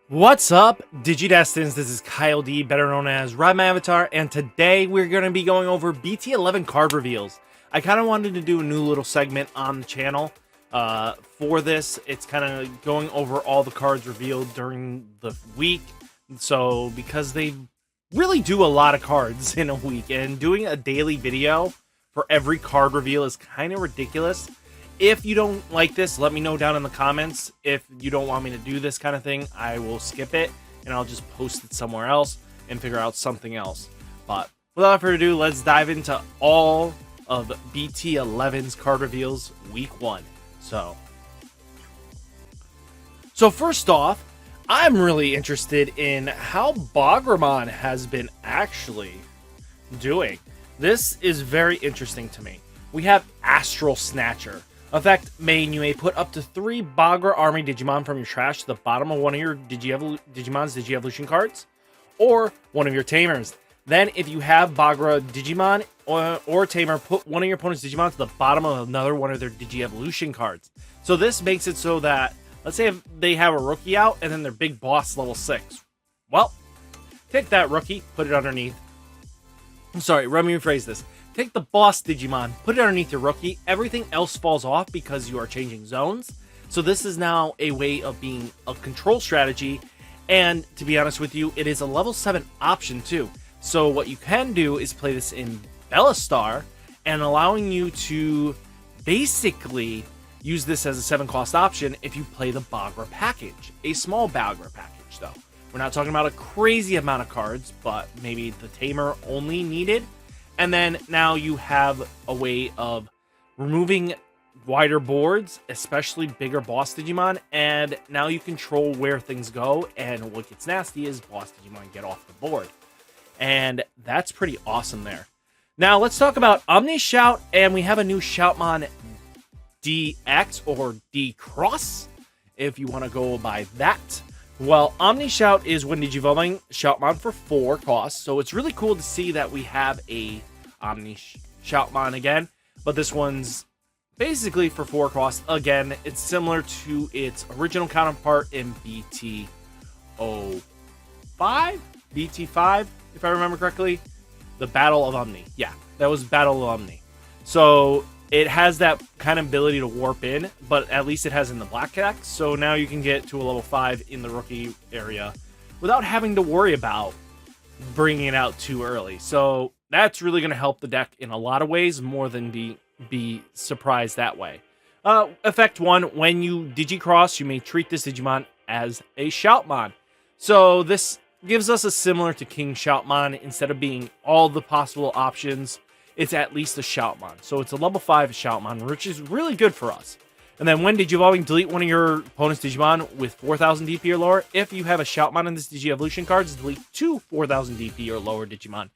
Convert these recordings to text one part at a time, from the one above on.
What's up, Digidestins? This is Kyle D, better known as RideMyAvatar, and today we're going to be going over Bt-11 card reveals. I kind of wanted to do a new little segment on the channel for this. It's kind of going over all the cards revealed during the week. So, because they really do a lot of cards in a week, and doing a daily video for every card reveal is kind of ridiculous. If you don't like this, let me know down in the comments. If you don't want me to do this kind of thing, I will skip it and I'll just post it somewhere else and figure out something else. But without further ado, let's dive into all of Bt-11's card reveals week 1. So first off, I'm really interested in how Bagramon has been actually doing. This is very interesting to me. We have Astral Snatcher. Effect main, you may put up to 3 Bagra Army Digimon from your trash to the bottom of one of your Digimon's Digievolution cards, or one of your Tamers. Then, if you have Bagra Digimon or Tamer, put one of your opponent's Digimon to the bottom of another one of their Digievolution cards. So this makes it so that, let's say if they have a rookie out, and then their big boss level 6. Well, take that rookie, put it underneath. I'm sorry, let me rephrase this. Take the boss Digimon, put it underneath your rookie. Everything else falls off because you are changing zones. So this is now a way of being a control strategy. And to be honest with you, it is a level 7 option too. So what you can do is play this in Bellastar and allowing you to basically use this as a 7 cost option if you play the Bagra package. A small Bagra package though. We're not talking about a crazy amount of cards, but maybe the Tamer only needed. And then now you have a way of removing wider boards, especially bigger boss Digimon, and now you control where things go, and what gets nasty is boss Digimon get off the board. And that's pretty awesome there. Now let's talk about OmniShout, and we have a new Shoutmon DX or D-Cross, if you want to go by that. Well, OmniShout is when Digivolving Shoutmon for 4 costs, so it's really cool to see that we have a OmniShoutmon again, but this one's basically for 4 costs. Again, it's similar to its original counterpart in Bt-05, if I remember correctly, the Battle of Omni. Yeah, that was Battle of Omni. So it has that kind of ability to warp in, but at least it has in the black deck. So now you can get to a level 5 in the rookie area without having to worry about bringing it out too early. So that's really going to help the deck in a lot of ways, more than be surprised that way. Effect 1, when you Digicross, you may treat this Digimon as a Shoutmon. So this gives us a similar to King Shoutmon. Instead of being all the possible options, it's at least a Shoutmon. So it's a level 5 Shoutmon, which is really good for us. And then when Digivolving, delete one of your opponent's Digimon with 4,000 DP or lower. If you have a Shoutmon in this Digievolution cards, delete 2 4,000 DP or lower Digimon.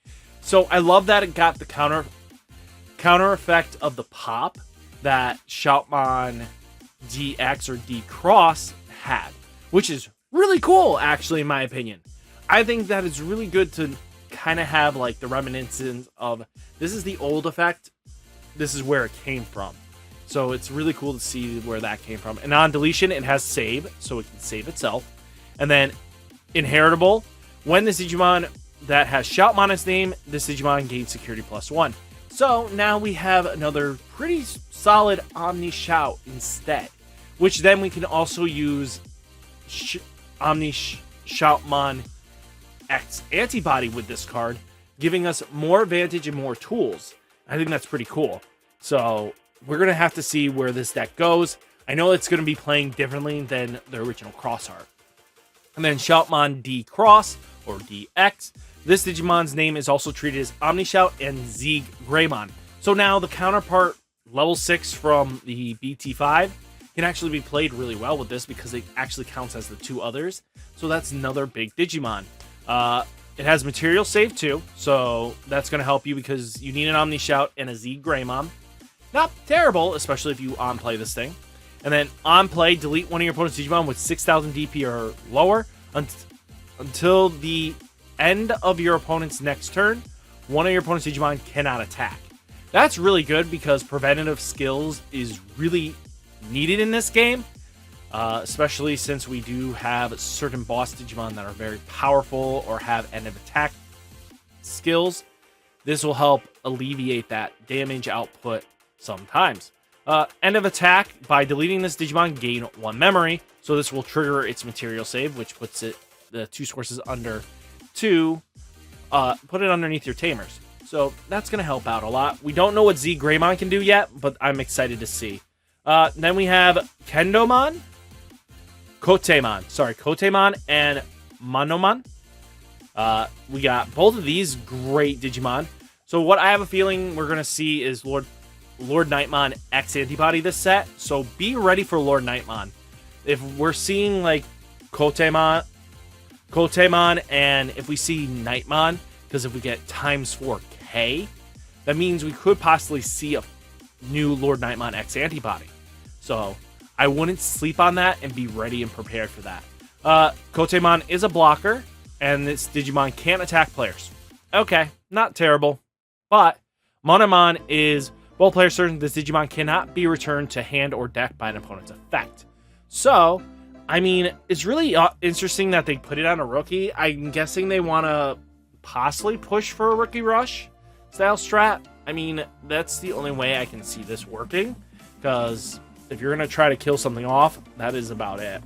So I love that it got the counter effect of the pop that Shoutmon DX or D-Cross had, which is really cool, actually, in my opinion. I think that it's really good to kind of have like the reminiscence of, this is the old effect, this is where it came from. So it's really cool to see where that came from. And on deletion, it has save, so it can save itself. And then inheritable, when this Digimon that has Shoutmon in its name, this Digimon gains security +1. So now we have another pretty solid OmniShout instead, which then we can also use OmniShoutmon X antibody with this card, giving us more advantage and more tools. I think that's pretty cool. So we're going to have to see where this deck goes. I know it's going to be playing differently than the original cross art. And then Shoutmon D-Cross or DX. This Digimon's name is also treated as OmniShout and Zeeg Greymon. So now the counterpart level 6 from the Bt-5 can actually be played really well with this because it actually counts as the 2 others. So that's another big Digimon. It has material save too, so that's going to help you because you need an OmniShout and a Zeeg Greymon. Not terrible, especially if you on-play this thing. And then on-play, delete one of your opponent's Digimon with 6,000 DP or lower until the end of your opponent's next turn. One of your opponent's Digimon cannot attack. That's really good because preventative skills is really needed in this game. especially since we do have certain boss Digimon that are very powerful or have end of attack skills. This will help alleviate that damage output sometimes. End of attack, by deleting this Digimon, gain 1 memory. So this will trigger its material save, which puts it the 2 sources under 2. Put it underneath your tamers. So that's going to help out a lot. We don't know what Z Greymon can do yet, but I'm excited to see. Then we have Kotemon and Monomon. We got both of these great Digimon. So what I have a feeling we're going to see is Lord Nightmon X Antibody this set. So be ready for Lord Nightmon. If we're seeing like Kotemon, and if we see Nightmon, because if we get ×4K, that means we could possibly see a new Lord Nightmon X Antibody. So I wouldn't sleep on that and be ready and prepared for that. Kotemon is a blocker, and this Digimon can't attack players. Okay, not terrible. But Monomon is, while player certain this Digimon cannot be returned to hand or deck by an opponent's effect. So, I mean, it's really interesting that they put it on a rookie. I'm guessing they want to possibly push for a rookie rush style strat. I mean, that's the only way I can see this working, because if you're going to try to kill something off, that is about it.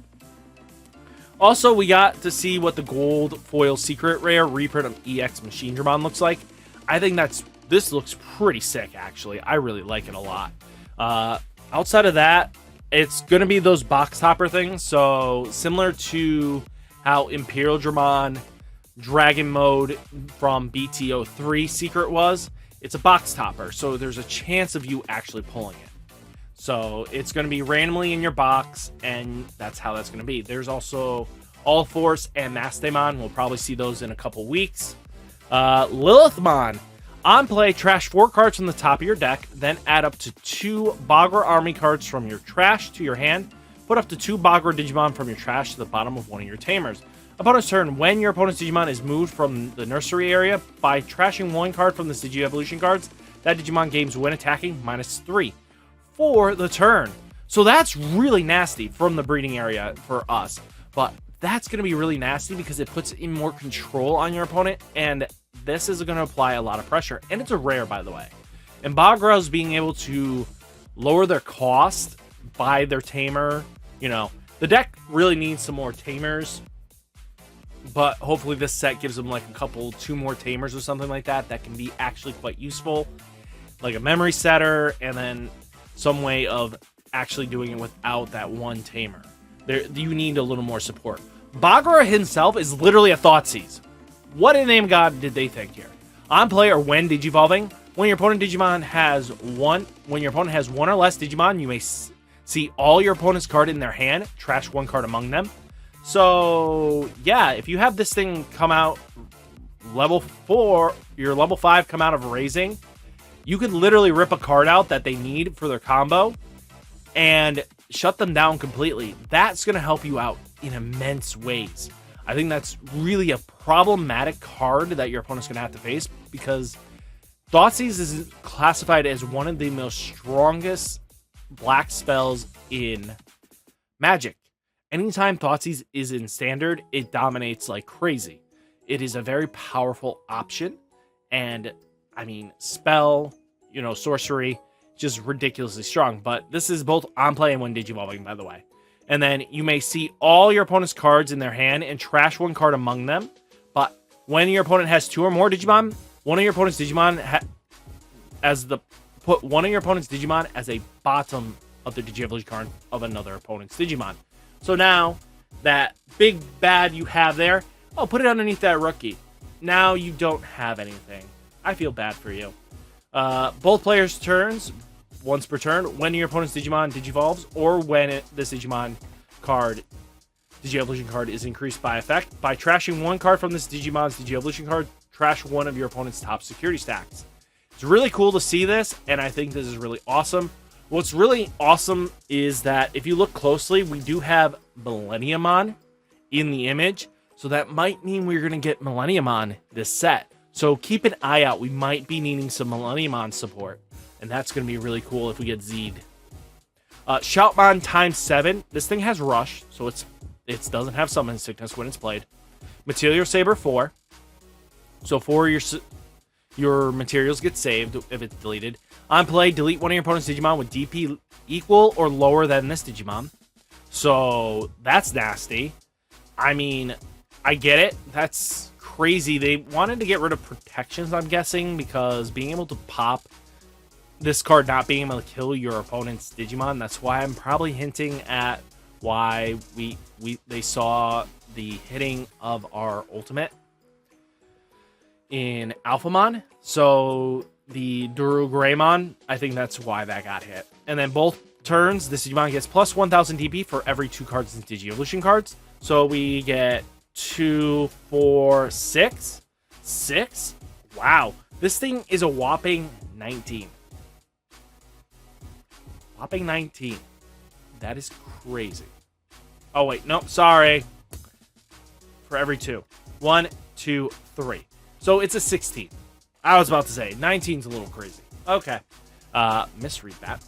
Also, we got to see what the gold foil secret rare reprint of EX Machinedramon looks like. I think this looks pretty sick, actually. I really like it a lot. Outside of that, it's going to be those box topper things. So similar to how Imperialdramon Dragon Mode from Bt-03 secret was, it's a box topper. So there's a chance of you actually pulling it. So it's going to be randomly in your box, and that's how that's going to be. There's also All Force and Mastemon. We'll probably see those in a couple weeks. Lilithmon. On play, trash 4 cards from the top of your deck, then add up to 2 Bagra Army cards from your trash to your hand. Put up to 2 Bagra Digimon from your trash to the bottom of one of your tamers. Opponent's turn. When your opponent's Digimon is moved from the nursery area, by trashing 1 card from the Digi-Evolution cards, that Digimon gains when attacking -3 for the turn. So that's really nasty from the breeding area for us. But that's going to be really nasty because it puts in more control on your opponent, and this is going to apply a lot of pressure. And it's a rare, by the way. And Bagra's being able to lower their cost by their tamer. You know, the deck really needs some more tamers, but hopefully this set gives them like a 2 more tamers or something like that that can be actually quite useful, like a memory setter, and then some way of actually doing it without that 1 tamer. You need a little more support. Bagra himself is literally a Thoughtseize. What in the name of God did they think here? On play or when Digivolving, when your opponent has 1 or less Digimon, you may see all your opponent's card in their hand, trash 1 card among them. So yeah, if you have this thing come out level 4, your level 5 come out of raising, you could literally rip a card out that they need for their combo and shut them down completely. That's going to help you out in immense ways. I think that's really a problematic card that your opponent's going to have to face, because Thoughtseize is classified as one of the most strongest black spells in Magic. Anytime Thoughtseize is in Standard, it dominates like crazy. It is a very powerful option, and I mean, spell, sorcery, just ridiculously strong. But this is both on play and when Digivolving, by the way. And then you may see all your opponent's cards in their hand and trash 1 card among them. But when your opponent has 2 or more Digimon, one of your opponent's Digimon put one of your opponent's Digimon as a bottom of the Digi-Evolution card of another opponent's Digimon. So now that big bad you have there, put it underneath that rookie. Now you don't have anything. I feel bad for you. Both players' turns, once per turn, when your opponent's Digimon Digivolves, or when this Digimon card, Digi-Evolution card, is increased by effect. By trashing 1 card from this Digimon's Digi-Evolution card, trash 1 of your opponent's top security stacks. It's really cool to see this, and I think this is really awesome. What's really awesome is that if you look closely, we do have Millenniumon in the image, so that might mean we're going to get Millenniumon this set. So keep an eye out. We might be needing some Millenniumon support, and that's going to be really cool if we get Z'd. Shoutmon times 7. This thing has Rush, so it doesn't have Summon Sickness when it's played. Material Saber 4. So 4 of your materials get saved if it's deleted. On play, delete one of your opponent's Digimon with DP equal or lower than this Digimon. So that's nasty. I mean, I get it. That's crazy. They wanted to get rid of protections, I'm guessing, because being able to pop this card not being able to kill your opponent's Digimon. That's why I'm probably hinting at why they saw the hitting of our ultimate in Alphamon. So the Greymon, I think that's why that got hit. And then both turns, this Digimon gets plus 1000 DP for every 2 cards in Digi-Evolution cards. So we get 2, 4, 6. 6? Wow. This thing is a whopping 19. Whopping 19. That is crazy. Oh, wait. No, sorry. For every 2. 1, 2, 3. So it's a 16. I was about to say 19's a little crazy. Okay. Misread that.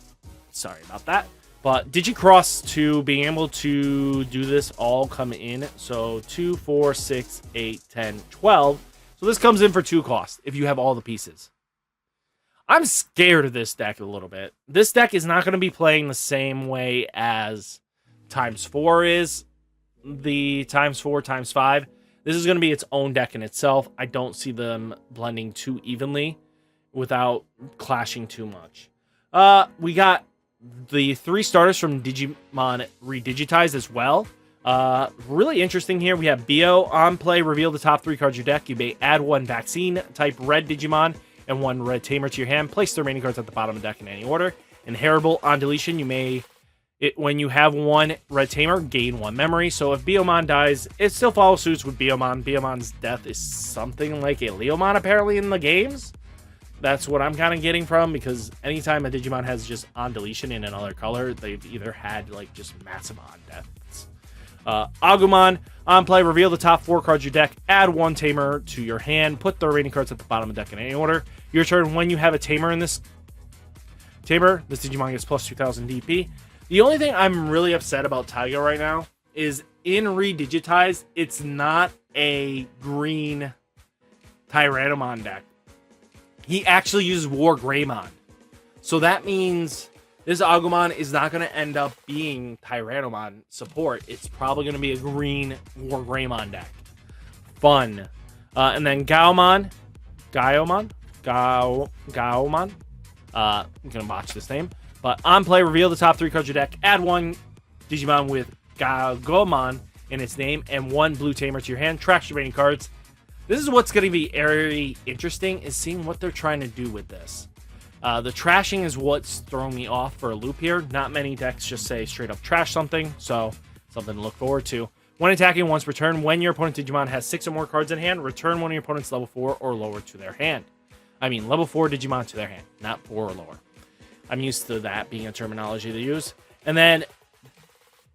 Sorry about that. But Digicross 2, being able to do this all come in. So 2, 4, 6, 8, 10, 12. So this comes in for 2 cost if you have all the pieces. I'm scared of this deck a little bit. This deck is not going to be playing the same way as times 4 is. The times 4, times 5. This is going to be its own deck in itself. I don't see them blending too evenly without clashing too much. We got the 3 starters from Digimon ReDigitize as well. Really interesting here. We have Bio on play. Reveal the top 3 cards of your deck. You may add 1 vaccine type red Digimon and 1 red tamer to your hand. Place the remaining cards at the bottom of the deck in any order. Inheritable on deletion. You may, when you have 1 red tamer, gain 1 memory. So if Biomon dies, it still follows suits with Biomon. Biomon's death is something like a Leomon apparently in the games. That's what I'm kind of getting from, because anytime a Digimon has just on deletion in another color, they've either had like just massive on deaths. Agumon, on play, reveal the top 4 cards of your deck, add 1 tamer to your hand, put the remaining cards at the bottom of the deck in any order. Your turn, when you have a tamer in this Digimon gets plus 2000 DP. The only thing I'm really upset about Taiga right now is in ReDigitize, it's not a green Tyrannomon deck. He actually uses War Greymon. So that means this Agumon is not going to end up being Tyrannomon support. It's probably going to be a green War Greymon deck. Fun. And then Gaomon. I'm going to botch this name. But on play, reveal the top 3 cards of your deck. Add 1 Digimon with Gagomon in its name and 1 blue tamer to your hand. Trash your remaining cards. This is what's going to be very interesting, is seeing what they're trying to do with this. The trashing is what's throwing me off for a loop here. Not many decks just say straight up trash something, so something to look forward to. When attacking once per turn, when your opponent Digimon has 6 or more cards in hand, return one of your opponent's level 4 or lower to their hand. I mean, level 4 Digimon to their hand, not 4 or lower. I'm used to that being a terminology they use. And then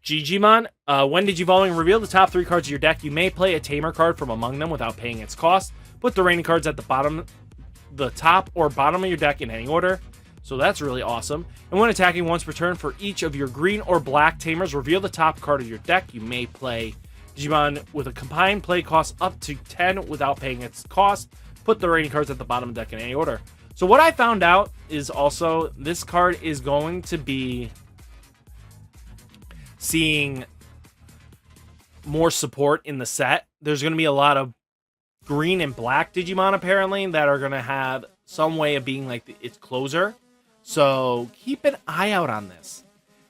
Digimon, when Digivolving, reveal the top 3 cards of your deck. You may play a tamer card from among them without paying its cost. Put the remaining cards at the top or bottom of your deck in any order. So that's really awesome. And when attacking once per turn, for each of your green or black tamers, reveal the top card of your deck. You may play Digimon with a combined play cost up to 10 without paying its cost. Put the remaining cards at the bottom of the deck in any order. So what I found out is also this card is going to be seeing more support in the set. There's going to be a lot of green and black Digimon apparently that are going to have some way of being like its closer. So keep an eye out on this.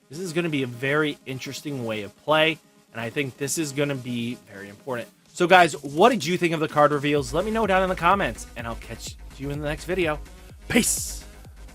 This is going to be a very interesting way of play, and I think this is going to be very important. So guys, what did you think of the card reveals? Let me know down in the comments, and I'll catch you in the next video. Peace!